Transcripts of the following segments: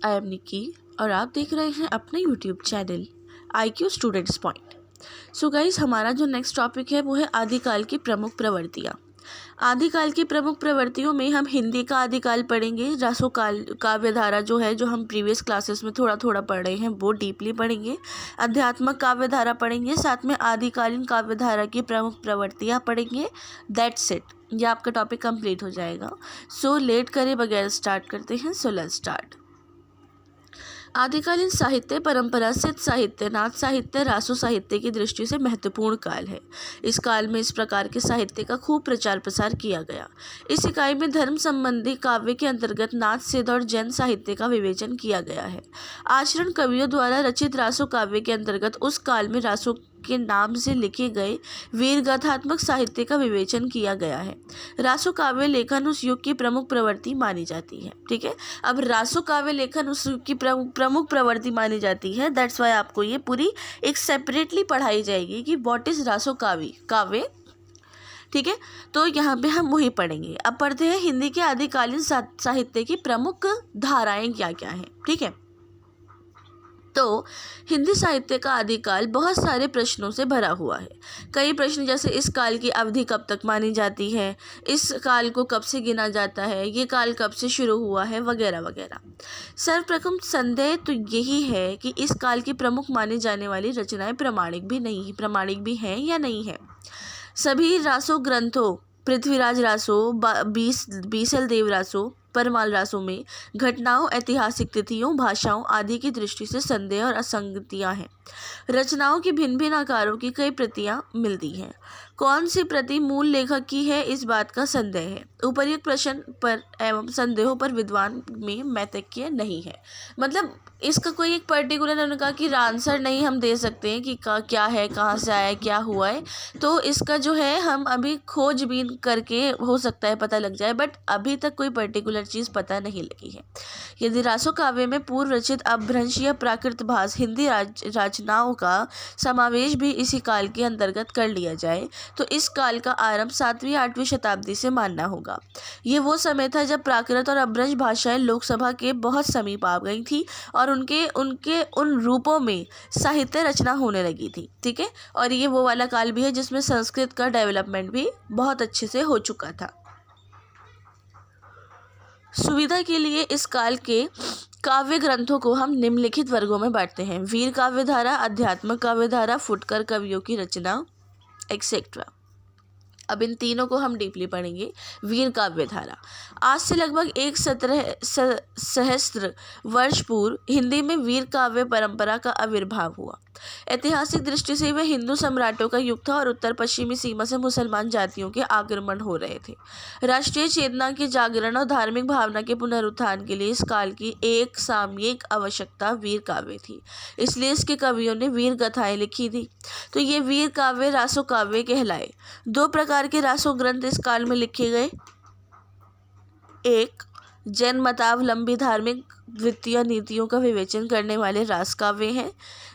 I am निकी और आप देख रहे हैं अपना YouTube channel IQ students point. So guys, हमारा जो नेक्स्ट टॉपिक है वो है आदिकाल की प्रमुख प्रवृत्तियाँ। आदिकाल की प्रमुख प्रवृत्तियों में हम हिंदी का आदिकाल पढ़ेंगे, रासोकाल काव्यधारा जो है, जो हम प्रीवियस क्लासेस में थोड़ा थोड़ा पढ़ रहे हैं वो डीपली पढ़ेंगे। अध्यात्मक काव्यधारा पढ़ेंगे, साथ में आदिकालीन काव्यधारा की प्रमुख प्रवृत्तियाँ पढ़ेंगे। दैट्स इट, ये आपका टॉपिक कंप्लीट हो जाएगा। सो लेट करे बगैर स्टार्ट करते हैं। So let's start. आदिकालीन साहित्य परंपरा सिद्ध साहित्य, नाथ साहित्य, रासो साहित्य की दृष्टि से महत्वपूर्ण काल है। इस काल में इस प्रकार के साहित्य का खूब प्रचार प्रसार किया गया। इस इकाई में धर्म संबंधी काव्य के अंतर्गत नाथ, सिद्ध और जैन साहित्य का विवेचन किया गया है। आचरण कवियों द्वारा रचित रासो काव्य के अंतर्गत उस काल में रासो के नाम से लिखे गए वीर गाथात्मक साहित्य का विवेचन किया गया है। रासो काव्य लेखन उस युग की प्रमुख प्रवृत्ति मानी जाती है। ठीक है, अब रासो काव्य लेखन उस युग की प्रमुख प्रवृत्ति मानी जाती है। दैट्स वाई आपको ये पूरी एक सेपरेटली पढ़ाई जाएगी कि व्हाट इज रासो काव्य। ठीक है, तो यहाँ पे हम वही पढ़ेंगे। अब पढ़ते हैं हिंदी के आदिकालीन साहित्य की प्रमुख धाराएं क्या क्या हैं। ठीक है, तो हिंदी साहित्य का आदिकाल बहुत सारे प्रश्नों से भरा हुआ है। कई प्रश्न जैसे इस काल की अवधि कब तक मानी जाती है, इस काल को कब से गिना जाता है, ये काल कब से शुरू हुआ है, वगैरह वगैरह। सर्वप्रथम संदेह तो यही है कि इस काल की प्रमुख मानी जाने वाली रचनाएं प्रामाणिक भी हैं या नहीं है। सभी रासो ग्रंथों, पृथ्वीराज रासो, बीसल देव रासो, परमाल रासों में घटनाओं, ऐतिहासिक तिथियों, भाषाओं आदि की दृष्टि से संदेह और असंगतियां हैं। रचनाओं की भिन्न भिन्न आकारों की कई प्रतियां मिलती हैं। कौन सी प्रति मूल लेखक की है, इस बात का संदेह है। उपर्युक्त प्रश्न पर एवं संदेहों पर विद्वान में मैतज्ञ नहीं है। मतलब इसका कोई एक पर्टिकुलर, उन्होंने कहा कि आंसर नहीं हम दे सकते हैं कि क्या है, कहाँ से आया, क्या हुआ है। तो इसका जो है हम अभी खोजबीन करके हो सकता है पता लग जाए, बट अभी तक कोई पर्टिकुलर चीज़ पता नहीं लगी है। यदि रासो काव्य में पूर्व रचित अपभ्रंश या प्राकृत भास हिंदी रचनाओं का समावेश भी इसी काल के अंतर्गत कर लिया जाए तो इस काल का आरंभ 7वीं 8वीं शताब्दी से मानना होगा। ये वो समय था जब प्राकृत और अपभ्रंश भाषाएं लोकसभा के बहुत समीप आ गई थी और उनके उन रूपों में साहित्य रचना होने लगी थी। ठीक है, और ये वो वाला काल भी है जिसमें संस्कृत का डेवलपमेंट भी बहुत अच्छे से हो चुका था। सुविधा के लिए इस काल के काव्य ग्रंथों को हम निम्नलिखित वर्गों में बांटते हैं: वीर काव्यधारा, अध्यात्मक काव्यधारा, फुटकर कवियों की रचना, एक्सेट्रा। अब इन तीनों को हम डीपली पढ़ेंगे। वीर काव्यधारा, आज से लगभग एक सहस्त्र वर्ष पूर्व हिंदी में वीर काव्य परंपरा का आविर्भाव हुआ। ऐतिहासिक दृष्टि से वह हिंदू सम्राटों का युग था और उत्तर पश्चिमी सीमा से मुसलमान जातियों के आक्रमण हो रहे थे। राष्ट्रीय चेतना के जागरण और धार्मिक भावना के पुनरुत्थान के लिए इस काल की एक सामयिक आवश्यकता वीर काव्य थी, इसलिए इसके कवियों ने वीर गाथाएं लिखी थी। तो ये वीर काव्य रासो काव्य कहलाए। दो प्रकार के रासो ग्रंथ इस काल में लिखे गए। एक, जैन मतावलंबी धार्मिक वृत्तियों नीतियों का विवेचन करने वाले रास काव्य हैं,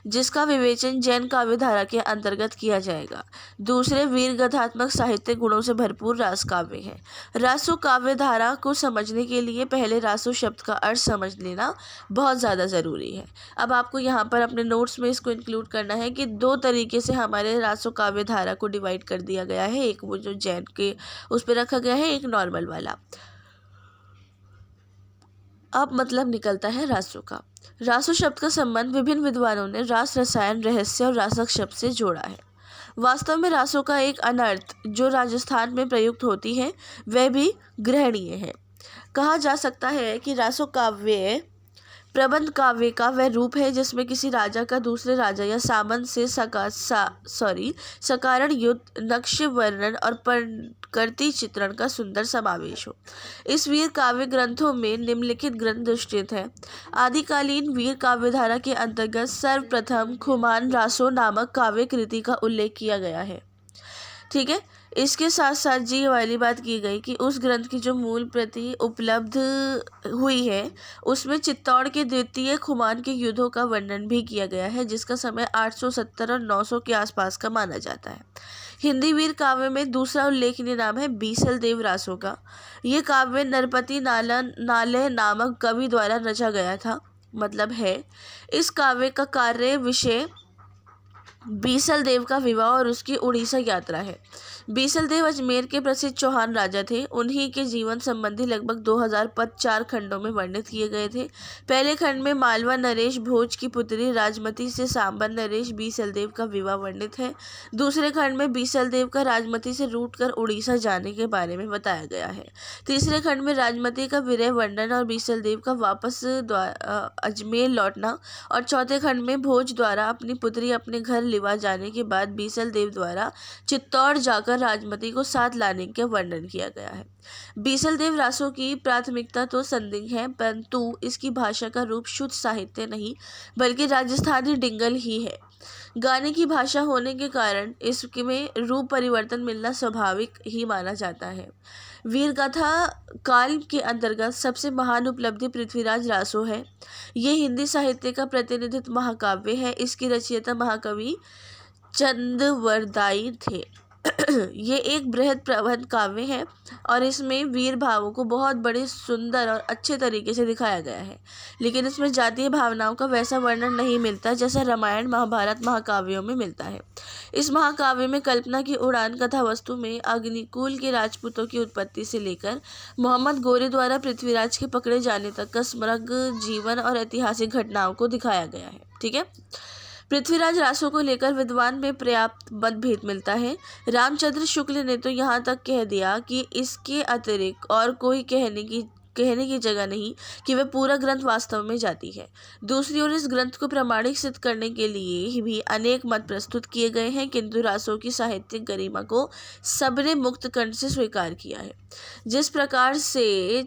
जिसका विवेचन जैन काव्यधारा के अंतर्गत किया जाएगा। दूसरे, वीर गाथात्मक साहित्य गुणों से भरपूर रास काव्य हैं। रासो काव्यधारा को समझने के लिए पहले रासो शब्द का अर्थ समझ लेना बहुत ज़्यादा ज़रूरी है। अब आपको यहाँ पर अपने नोट्स में इसको इंक्लूड करना है कि दो तरीके से हमारे रासो काव्यधारा को डिवाइड कर दिया गया है। एक वो जो जैन के उस पर रखा गया है, एक नॉर्मल वाला। अब मतलब निकलता है रासो का। रासो शब्द का संबंध विभिन्न विद्वानों ने रास, रसायन, रहस्य और रासक शब्द से जोड़ा है। वास्तव में रासो का एक अनर्थ जो राजस्थान में प्रयुक्त होती है वह भी ग्रहणीय है। कहा जा सकता है कि रासो काव्य प्रबंध काव्य का वह रूप है जिसमें किसी राजा का दूसरे राजा या सामंत से सकारण युद्ध, नक्श वर्णन और प्रकृति चित्रण का सुंदर समावेश हो। इस वीर काव्य ग्रंथों में निम्नलिखित ग्रंथ दृष्टित हैं। आदिकालीन वीर काव्यधारा के अंतर्गत सर्वप्रथम खुमान रासो नामक काव्य कृति का उल्लेख किया गया है। ठीक है, इसके साथ साथ जी वाली बात की गई कि उस ग्रंथ की जो मूल प्रति उपलब्ध हुई है उसमें चित्तौड़ के द्वितीय खुमान के युद्धों का वर्णन भी किया गया है, जिसका समय 870 और 900 के आसपास का माना जाता है। हिंदी वीर काव्य में दूसरा उल्लेखनीय नाम है बीसल देव रासो का। ये काव्य नरपति नालय नामक कवि द्वारा रचा गया था। मतलब है इस काव्य का कार्य विषय बीसल देव का विवाह और उसकी उड़ीसा यात्रा है। बीसल देव अजमेर के प्रसिद्ध चौहान राजा थे। उन्हीं के जीवन संबंधी लगभग 2000 पद 4 खंडों में वर्णित किए गए थे। पहले खंड में मालवा नरेश भोज की पुत्री राजमती से सांबर नरेश बीसल देव का विवाह वर्णित है। दूसरे खंड में बीसल देव का राजमती से रूटकर उड़ीसा जाने के बारे में बताया गया है। तीसरे खंड में राजमती का विरह वर्णन और बीसल देव का वापस अजमेर लौटना, और चौथे खंड में भोज द्वारा अपनी पुत्री अपने घर लिवा जाने के बाद बीसल देव द्वारा चित्तौड़ जाकर राजमती को साथ लाने का वर्णन किया गया है। बीसल देव रासो की प्राथमिकता तो संदिग्ध है, परंतु इसकी भाषा का रूप शुद्ध साहित्य नहीं बल्कि राजस्थानी डिंगल ही है। गाने की भाषा होने के कारण इसमें रूप परिवर्तन मिलना स्वाभाविक ही माना जाता है। वीरगाथा काल के अंतर्गत सबसे महान उपलब्धि पृथ्वीराज रासो है। ये हिंदी साहित्य का प्रतिनिधित्व महाकाव्य है। इसकी रचयिता महाकवि चंद्रवरदाई थे। ये एक बृहद प्रबंध काव्य है और इसमें वीर भावों को बहुत बड़े सुंदर और अच्छे तरीके से दिखाया गया है, लेकिन इसमें जातीय भावनाओं का वैसा वर्णन नहीं मिलता जैसा रामायण महाभारत महाकाव्यों में मिलता है। इस महाकाव्य में कल्पना की उड़ान कथा वस्तु में अग्निकुल के राजपूतों की उत्पत्ति से लेकर मोहम्मद गोरे द्वारा पृथ्वीराज के पकड़े जाने तक का समग्र जीवन और ऐतिहासिक घटनाओं को दिखाया गया है। ठीक है। पृथ्वीराज रासो को लेकर विद्वान में पर्याप्त मतभेद मिलता है। रामचंद्र शुक्ल ने तो यहाँ तक कह दिया कि इसके अतिरिक्त और कोई कहने की जगह नहीं कि वह पूरा ग्रंथ वास्तव में जाती है। दूसरी ओर इस ग्रंथ को प्रमाणिक सिद्ध करने के लिए भी अनेक मत प्रस्तुत किए गए हैं, किंतु रासो की साहित्यिक गरिमा को सबने मुक्त कंठ से स्वीकार किया है। जिस प्रकार से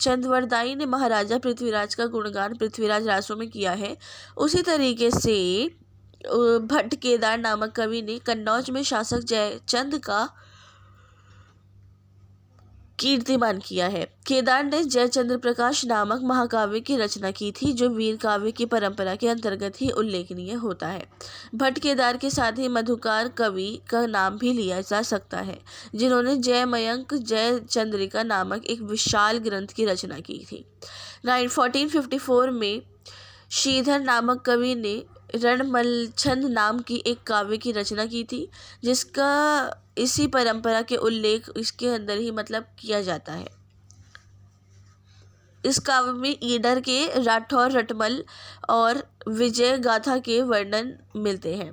चंद्रवरदाई ने महाराजा पृथ्वीराज का गुणगान पृथ्वीराज रासो में किया है, उसी तरीके से भट्ट केदार नामक कवि ने कन्नौज में शासक जयचंद का कीर्तिमान किया है। केदार ने जयचंद्र प्रकाश नामक महाकाव्य की रचना की थी, जो वीर काव्य की परंपरा के अंतर्गत ही उल्लेखनीय होता है। भट्ट केदार के साथ ही मधुकार कवि का नाम भी लिया जा सकता है, जिन्होंने जयमयंक जयचंद्रिका नामक एक विशाल ग्रंथ की रचना की थी। 1454 में श्रीधर नामक कवि ने रणमलछंद नाम की एक काव्य की रचना की थी, जिसका इसी परंपरा के उल्लेख इसके अंदर ही मतलब किया जाता है। इस काव्य में ईडर के राठौर रटमल और विजय गाथा के वर्णन मिलते हैं।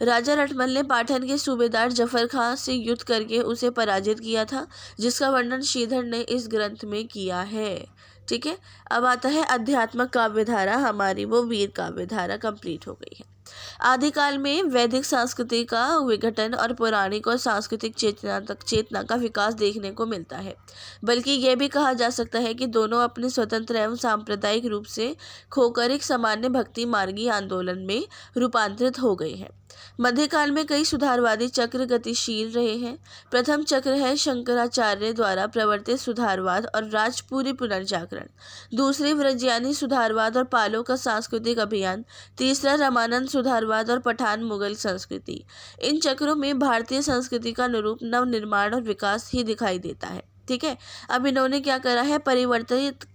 राजा रटमल ने पाटन के सूबेदार जफर खां से युद्ध करके उसे पराजित किया था, जिसका वर्णन श्रीधर ने इस ग्रंथ में किया है। ठीक है। अब आता है अध्यात्मक काव्यधारा, हमारी वो वीर काव्यधारा कंप्लीट हो गई है। आदिकाल में वैदिक संस्कृति का विघटन और पौराणिक और सांस्कृतिक चेतना का विकास देखने को मिलता है। बल्कि यह भी कहा जा सकता है कि दोनों अपने स्वतंत्र एवं सांप्रदायिक रूप से खोकर एक सामान्य भक्ति मार्गी आंदोलन में रूपांतरित हो गए हैं। मध्यकाल में कई सुधारवादी चक्र गतिशील रहे हैं। प्रथम चक्र है शंकराचार्य द्वारा प्रवर्तित सुधारवाद और राजपूरी पुनर्जागरण। दूसरे व्रजयानी सुधारवाद और पालों का सांस्कृतिक अभियान। तीसरा रामानंद सुधारवाद और पठान मुगल संस्कृति। इन चक्रों में भारतीय संस्कृति का अनुरूप नव निर्माण और विकास ही दिखाई देता है। ठीक है। अब इन्होंने क्या करा है, परिवर्तित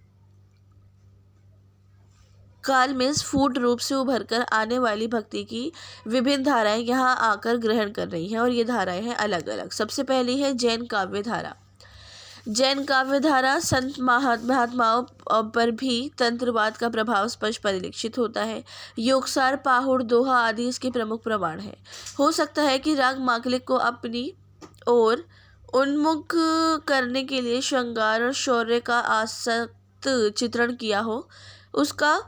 काल में स्फुट रूप से उभरकर आने वाली भक्ति की विभिन्न धाराएं यहाँ आकर ग्रहण कर रही हैं, और ये धाराएं हैं अलग अलग। सबसे पहली है जैन काव्य धारा। जैन काव्य धारा संत महात्माओं पर भी तंत्रवाद का प्रभाव स्पष्ट परिलक्षित होता है। योगसार, पाहुड़, दोहा आदि इसके प्रमुख प्रमाण हैं। हो सकता है कि राग माकलिक को अपनी ओर उन्मुख करने के लिए श्रृंगार और शौर्य का आसक्त चित्रण किया हो, उसका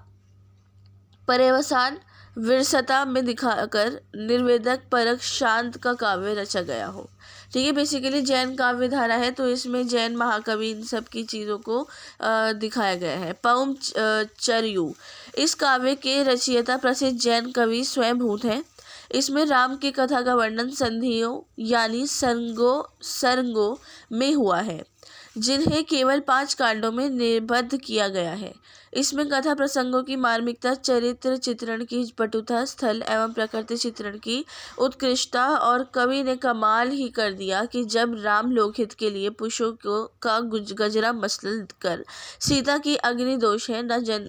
पर्यवसान विरसता में दिखाकर निर्वेदक परक शांत का काव्य रचा गया हो। ठीक है। बेसिकली जैन काव्य धारा है, तो इसमें जैन महाकवि इन सब की चीज़ों को दिखाया गया है। पौम चरयू, इस काव्य के रचयिता प्रसिद्ध जैन कवि स्वयंभूत हैं। इसमें राम की कथा का वर्णन संधियों यानी सरंगों में हुआ है। जिन्हें केवल 5 कांडों में निबद्ध किया गया है। इसमें कथा प्रसंगों की मार्मिकता, चरित्र चित्रण की पटुता, स्थल एवं प्रकृति चित्रण की उत्कृष्टता और कवि ने कमाल ही कर दिया कि जब राम लोकहित के लिए पुरुषों का गजरा मसल कर सीता की अग्नि दोष है न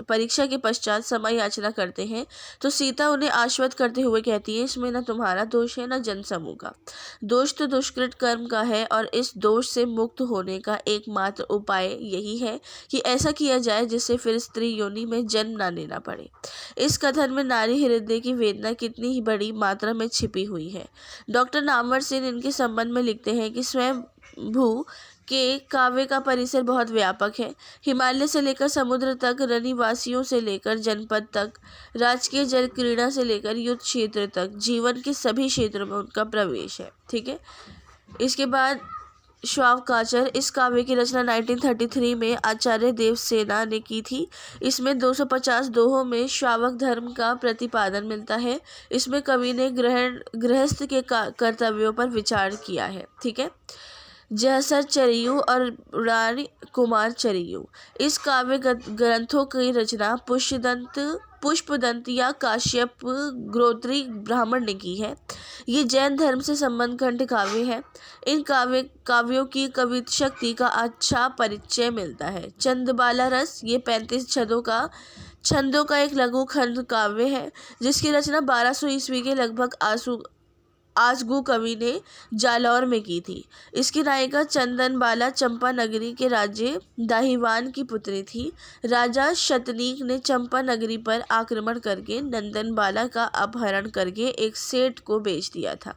परीक्षा के पश्चात समय याचना करते हैं, तो सीता उन्हें आश्वस्त करते हुए कहती है, इसमें न तुम्हारा दोष है न जनसमूह का। दोष तो दुष्कृत कर्म का है और इस दोष से मुक्त होने का एकमात्र उपाय यही है कि ऐसा किया जाए जिससे फिर स्त्री योनि में जन्म न लेना पड़े। इस कथन में नारी हृदय की वेदना कितनी ही बड़ी मात्रा में छिपी हुई है। डॉक्टर नामवर सेन इनके संबंध में लिखते हैं कि स्वयं भू के काव्य का परिसर बहुत व्यापक है। हिमालय से लेकर समुद्र तक, रनिवासियों से लेकर जनपद तक, राजकीय जल क्रीड़ा से लेकर युद्ध क्षेत्र तक, जीवन के सभी क्षेत्रों में उनका प्रवेश है। ठीक है। इसके बाद श्वावकाचर, इस काव्य की रचना 1933 में आचार्य देवसेना ने की थी। इसमें 250 दोहों में श्रावक धर्म का प्रतिपादन मिलता है। इसमें कवि ने गृहस्थ के कर्तव्यों पर विचार किया है। ठीक है। जयसर चरियु और रानी कुमार चरियु, इस काव्य ग्रंथों की रचना पुष्पदंत या काश्यप गोत्री ब्राह्मण ने की है। ये जैन धर्म से संबंध खंड काव्य है। इन काव्यों की कवि शक्ति का अच्छा परिचय मिलता है। चंदबाला रस, ये 35 छंदों का एक लघु खंड काव्य है, जिसकी रचना 1200 ईस्वी के लगभग आजगू कवि ने जालौर में की थी। इसकी नायिका चंदनबाला चंपा नगरी के राज्य दाहिवान की पुत्री थी। राजा शतनीक ने चंपा नगरी पर आक्रमण करके नंदनबाला का अपहरण करके एक सेठ को बेच दिया था।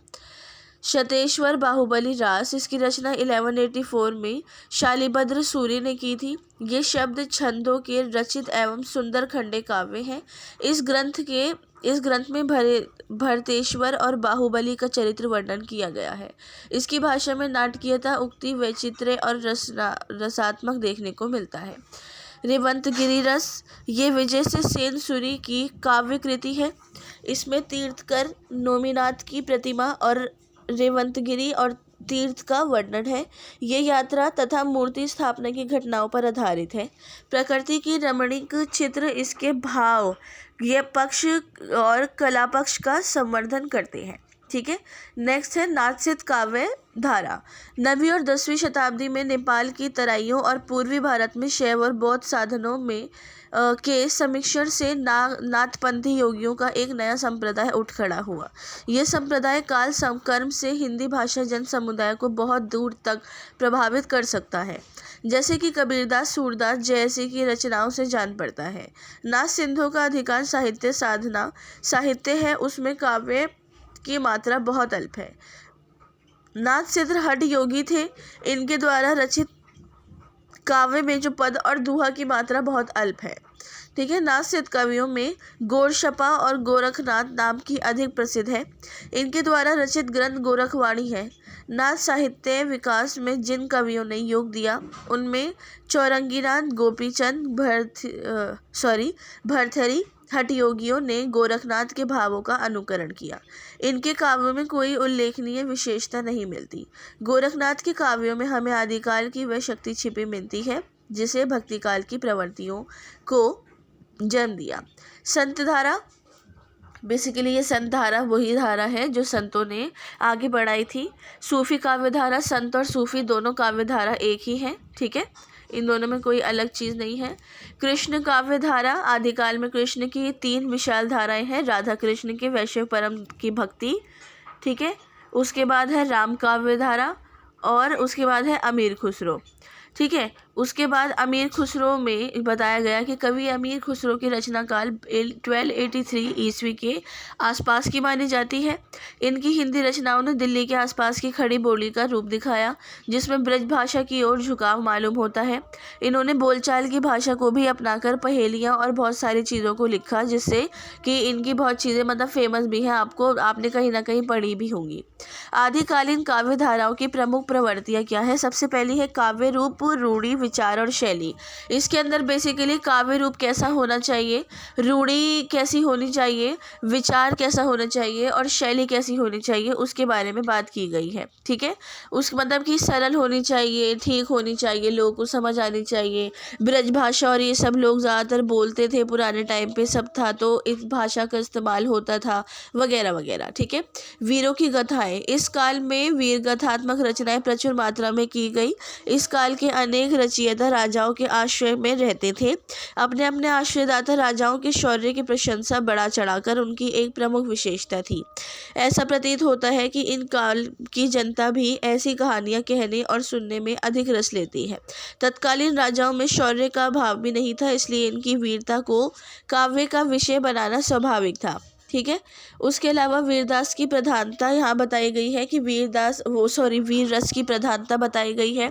शतेश्वर बाहुबली रास, इसकी रचना 1184 में शालिभद्र सूरी ने की थी। ये शब्द छंदों के रचित एवं सुंदर खंडे काव्य हैं। इस ग्रंथ में भरतेश्वर और बाहुबली का चरित्र वर्णन किया गया है। इसकी भाषा में नाटकीयता, उक्ति, वैचित्र्य और रसात्मक देखने को मिलता है। रेवंतगिरी रस, ये विजय से सेन सूरी की काव्य कृति है। इसमें तीर्थकर नोमीनाथ की प्रतिमा और रेवंतगिरी और तीर्थ का वर्णन है। ये यात्रा तथा मूर्ति स्थापना की घटनाओं पर आधारित है। प्रकृति की रमणीक चित्र इसके भाव, ये पक्ष और कला पक्ष का संवर्धन करते हैं। ठीक है। नेक्स्ट है नाथसित काव्य धारा। 9वीं और 10वीं शताब्दी में नेपाल की तराइयों और पूर्वी भारत में शैव और बौद्ध साधनों में के समिश्रण से नाथपंथी योगियों का एक नया संप्रदाय उठ खड़ा हुआ। यह संप्रदाय काल कर्म से हिंदी भाषा जन समुदाय को बहुत दूर तक प्रभावित कर सकता है, जैसे कि कबीरदास, सूरदास जैसे की रचनाओं से जान पड़ता है। नाथ सिंधों का अधिकांश साहित्य साधना साहित्य है, उसमें काव्य की मात्रा बहुत अल्प है। नाथ सिद्ध हठ योगी थे। इनके द्वारा रचित काव्य में जो पद और दोहा की मात्रा बहुत अल्प है। ठीक है। नाथ सिद्ध कवियों में गोरक्षपा और गोरखनाथ नाम की अधिक प्रसिद्ध है। इनके द्वारा रचित ग्रंथ गोरखवाणी है। नाथ साहित्य विकास में जिन कवियों ने योग दिया उनमें चौरंगीनाथ, गोपीचंद, भरथरी हठयोगियों ने गोरखनाथ के भावों का अनुकरण किया। इनके काव्यों में कोई उल्लेखनीय विशेषता नहीं मिलती। गोरखनाथ के काव्यों में हमें आदिकाल की वह शक्ति छिपी मिलती है जिसे भक्तिकाल की प्रवृत्तियों को जन्म दिया। संत धारा, बेसिकली ये संत धारा वही धारा है जो संतों ने आगे बढ़ाई थी। सूफी काव्य धारा, संत और सूफी दोनों काव्य धारा एक ही है। ठीक है। इन दोनों में कोई अलग चीज़ नहीं है। कृष्ण काव्य धारा, आदिकाल में कृष्ण की 3 विशाल धाराएं हैं। राधा कृष्ण के वैश्विक परम की भक्ति। ठीक है। उसके बाद है राम काव्य धारा और उसके बाद है अमीर खुसरो। ठीक है। उसके बाद अमीर खुसरो में बताया गया कि कवि अमीर खुसरो की रचना काल 1283 ईस्वी के आसपास की मानी जाती है। इनकी हिंदी रचनाओं ने दिल्ली के आसपास की खड़ी बोली का रूप दिखाया, जिसमें ब्रज भाषा की ओर झुकाव मालूम होता है। इन्होंने बोलचाल की भाषा को भी अपनाकर पहेलियाँ और बहुत सारी चीज़ों को लिखा, जिससे कि इनकी बहुत चीज़ें मतलब फेमस भी हैं, आपने कहीं ना कहीं पढ़ी भी होंगी। आदिकालीन काव्य धाराओं की प्रमुख प्रवृत्तियाँ क्या है? सबसे पहली है काव्य रूप रूढ़ी विचार और शैली। इसके अंदर बेसिकली काव्य रूप कैसा होना चाहिए, रूढ़ी कैसी होनी चाहिए, विचार कैसा होना चाहिए और शैली कैसी होनी चाहिए उसके बारे में बात की गई है। ठीक है, उस मतलब कि सरल होनी चाहिए, ठीक होनी चाहिए, लोगों को समझ आनी चाहिए। ब्रज भाषा और ये सब लोग ज़्यादातर बोलते थे पुराने टाइम पे, सब था तो इस भाषा का इस्तेमाल होता था वगैरह वगैरह। ठीक है, वीरों की गाथाएं। इस काल में वीर गाथात्मक रचनाएं प्रचुर मात्रा में की गई। इस काल के अनेक रचयिता राजाओं के आश्रय में रहते थे। अपने अपने आश्रयदाता राजाओं के शौर्य की प्रशंसा बढ़ा चढ़ाकर उनकी एक प्रमुख विशेषता थी। ऐसा प्रतीत होता है कि इन काल की जनता भी ऐसी कहानियां कहने और सुनने में अधिक रस लेती है। तत्कालीन राजाओं में शौर्य का भाव भी नहीं था, इसलिए इनकी वीरता को काव्य का विषय बनाना स्वाभाविक था। ठीक है, उसके अलावा वीरदास की प्रधानता यहाँ बताई गई है कि वीर रस की प्रधानता बताई गई है।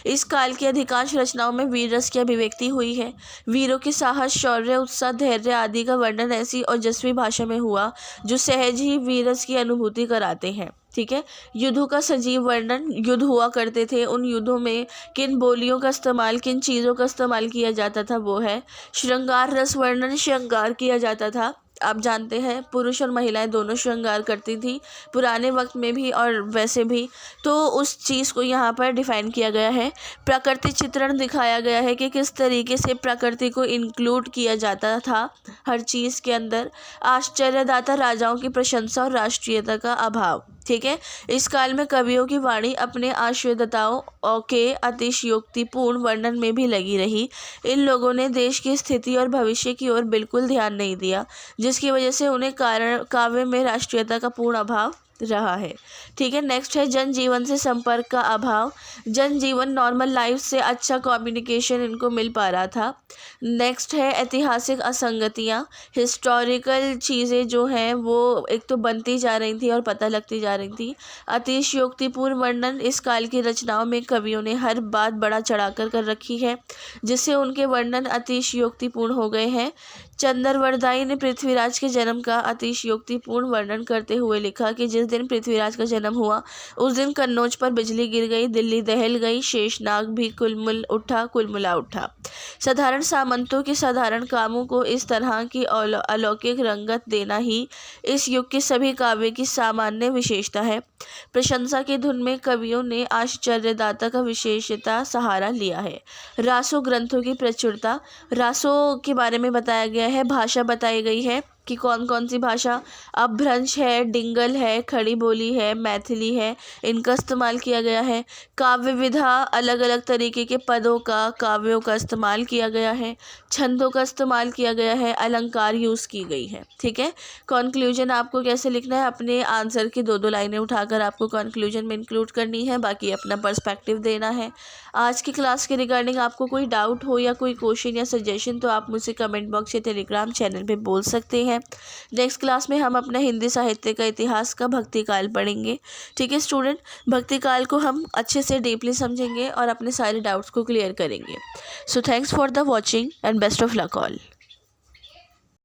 इस काल की अधिकांश रचनाओं में वीर रस की अभिव्यक्ति हुई है। वीरों के साहस, शौर्य, उत्साह, धैर्य आदि का वर्णन ऐसी ओजस्वी भाषा में हुआ जो सहज ही वीर रस की अनुभूति कराते हैं। ठीक है, युद्धों का सजीव वर्णन। युद्ध हुआ करते थे, उन युद्धों में किन बोलियों का इस्तेमाल, किन चीज़ों का इस्तेमाल किया जाता था वो है। श्रृंगार रस वर्णन, श्रृंगार किया जाता था। आप जानते हैं पुरुष और महिलाएं दोनों श्रृंगार करती थी पुराने वक्त में भी और वैसे भी, तो उस चीज़ को यहाँ पर डिफाइन किया गया है। प्रकृति चित्रण दिखाया गया है कि किस तरीके से प्रकृति को इंक्लूड किया जाता था हर चीज़ के अंदर। आश्चर्यदाता राजाओं की प्रशंसा और राष्ट्रीयता का अभाव। ठीक है, इस काल में कवियों की वाणी अपने आश्चर्यदाताओं के अतिशयोक्तिपूर्ण वर्णन में भी लगी रही। इन लोगों ने देश की स्थिति और भविष्य की ओर बिल्कुल ध्यान नहीं दिया, जिसकी वजह से उन्हें काव्य में राष्ट्रीयता का पूर्ण अभाव रहा है। ठीक है, नेक्स्ट है जनजीवन से संपर्क का अभाव। जनजीवन, नॉर्मल लाइफ से अच्छा कम्युनिकेशन इनको मिल पा रहा था। नेक्स्ट है ऐतिहासिक असंगतियाँ। हिस्टोरिकल चीज़ें जो हैं वो एक तो बनती जा रही थी और पता लगती जा रही थी। अतिशयोक्तिपूर्ण वर्णन। इस काल की रचनाओं में कवियों ने हर बात बड़ा चढ़ाकर कर रखी है, जिससे उनके वर्णन अतिशयोक्तिपूर्ण हो गए हैं। चंद्रवरदाई ने पृथ्वीराज के जन्म का अतिशयोक्तिपूर्ण वर्णन करते हुए लिखा कि जिस दिन पृथ्वीराज का जन्म हुआ उस दिन कन्नौज पर बिजली गिर गई, दिल्ली दहल गई, शेषनाग भी कुलमुला उठा। साधारण सामंतों के साधारण कामों को इस तरह की अलौकिक रंगत देना ही इस युग के सभी काव्य की सामान्य विशेषता है। प्रशंसा की धुन में कवियों ने आश्चर्यदाता का विशेषता सहारा लिया है। रासो ग्रंथों की प्रचुरता। रासों के बारे में बताया गया है। भाषा बताई गई है कि कौन कौन सी भाषा, अपभ्रंश है, डिंगल है, खड़ी बोली है, मैथिली है, इनका इस्तेमाल किया गया है। काव्य विधा, अलग अलग तरीके के पदों का, काव्यों का इस्तेमाल किया गया है। छंदों का इस्तेमाल किया गया है। अलंकार यूज़ की गई है। ठीक है, कॉन्क्लूजन आपको कैसे लिखना है, अपने आंसर की दो लाइनें उठाकर आपको कॉन्क्लूजन में इंक्लूड करनी है, बाकी अपना पर्सपेक्टिव देना है। आज की क्लास के रिगार्डिंग आपको कोई डाउट हो या कोई क्वेश्चन या सजेशन तो आप मुझसे कमेंट बॉक्स या टेलीग्राम चैनल पे बोल सकते हैं। नेक्स्ट क्लास में हम अपना हिंदी साहित्य का इतिहास का भक्ति काल पढ़ेंगे। ठीक है स्टूडेंट, भक्ति काल को हम अच्छे से डीपली समझेंगे और अपने सारे डाउट्स को क्लियर करेंगे। So thanks for the watching and best of luck all.